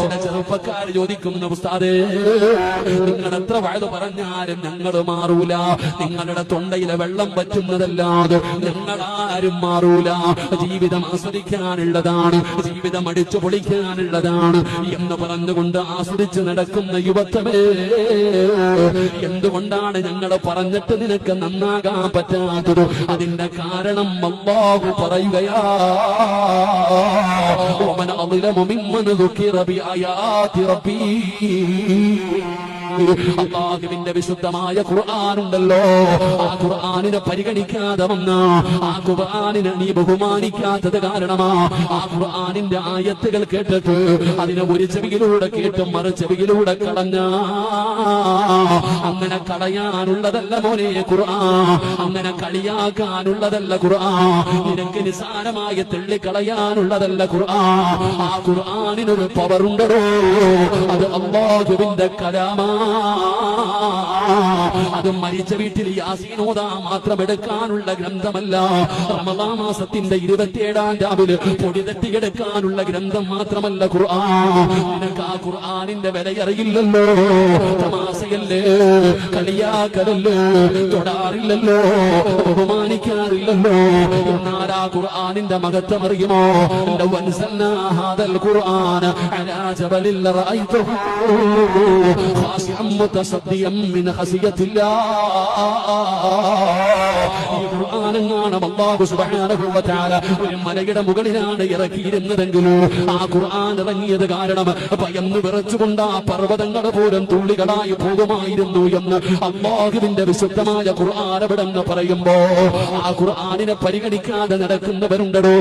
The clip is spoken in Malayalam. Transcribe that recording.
ചില ചെറുപ്പക്കാർ ചോദിക്കുന്ന ഉസ്താദേ, നിങ്ങൾ എത്ര വയത് പറഞ്ഞാലും ഞങ്ങൾ മാറൂല, നിങ്ങളുടെ തൊണ്ടയിലെ വെള്ളം പറ്റുന്നതല്ലാതെ ഞങ്ങളാരും മാറൂല, ജീവിതം ആസ്വദിക്കാനുള്ളതാണ്, ജീവിതം അടിച്ചു പൊളിക്കാനുള്ളതാണ് എന്ന് പറഞ്ഞുകൊണ്ട് ആസ്വദിച്ച് നടക്കുന്ന യുവത്വമേ, എന്തുകൊണ്ടാണ് ഞങ്ങൾ പറഞ്ഞിട്ട് നിനക്ക് നന്നാകാൻ പറ്റാത്തത്? അതിന്റെ കാരണം അല്ലാഹു പറയുകയാ, ومن أظلم ممن ذكر بآيات ربه. അല്ലാഹുവിന്റെ വിശുദ്ധമായ ഖുർആൻ ഉണ്ടല്ലോ, ആ ഖുർആനിനെ പരിഗണിക്കാതെ വന്ന, ആ ഖുർആനിനെ നീ ബഹുമാനിക്കാത്തത് കാരണമാ ആ ഖുർആനിന്റെ ആയത്തുകൾ കേട്ടിട്ട് അതിനെ ഒരു ചെവിയിലൂടെ കേട്ട് മറു ചെവിയിലൂടെ കളഞ്ഞ. അങ്ങനെ കളയാനുള്ളതല്ല മോനെ ഖുർആൻ, അങ്ങനെ കളിയാക്കാനുള്ളതല്ല ഖുർആൻ, നിനക്ക് നിസാരമായി തള്ളിക്കളയാനുള്ളതല്ല ഖുർആൻ. ആ ഖുർആനിനൊരു പവറുണ്ടോ, അത് അല്ലാഹുവിന്റെ കലാമാ. അത് മരിച്ച വീട്ടിൽ യാസീനോദാ മാത്രം എടുക്കാനുള്ള ഗ്രന്ഥമല്ല, റമദാൻ മാസത്തിന്റെ 27-ാം രാവിലെ പൊടി തട്ടിയെടുക്കാനുള്ള ഗ്രന്ഥം മാത്രമല്ല ഖുർആൻ. നിനക്ക് ആ ഖുർആനിന്റെ വിലയറിയില്ലല്ലോ, തമാശയല്ലേ, കളിയാക്കലല്ലേ, തൊടാറില്ലല്ലോ, ബഹുമാനിക്കാറില്ലല്ലോ. എന്നാൽ ആ ഖുർആനിന്റെ മഹത്വം അറിയുമോ? ലൗ അൻസൽനാ ഹാദൽ ഖുർആന അലാ ജബലിൽ റഅയ്തഹു മുതസദ്ദിയം മിൻ ഖസിയത്തില്ലാഹ്. ഈ ഖുർആനാണ് അല്ലാഹു സുബ്ഹാനഹു വ തആല ഒരു മലയുടെ മുകളിലാണ് ഇറക്കിയിരുന്നതെങ്കിലും ആ ഖുർആൻ ഇറങ്ങിയത് കാരണം ഭയന്ന് വിറച്ചുകൊണ്ട് ആ പർവ്വതങ്ങൾ പോലും തുള്ളികളായി പോകുമായിരുന്നു എന്ന് അല്ലാഹുവിന്റെ വിശുദ്ധമായ ഖുർആൻ എവിടെന്ന് പറയുമ്പോ ആ ഖുർആനിനെ പരിഗണിക്കാതെ നടക്കുന്നവരുണ്ടോ?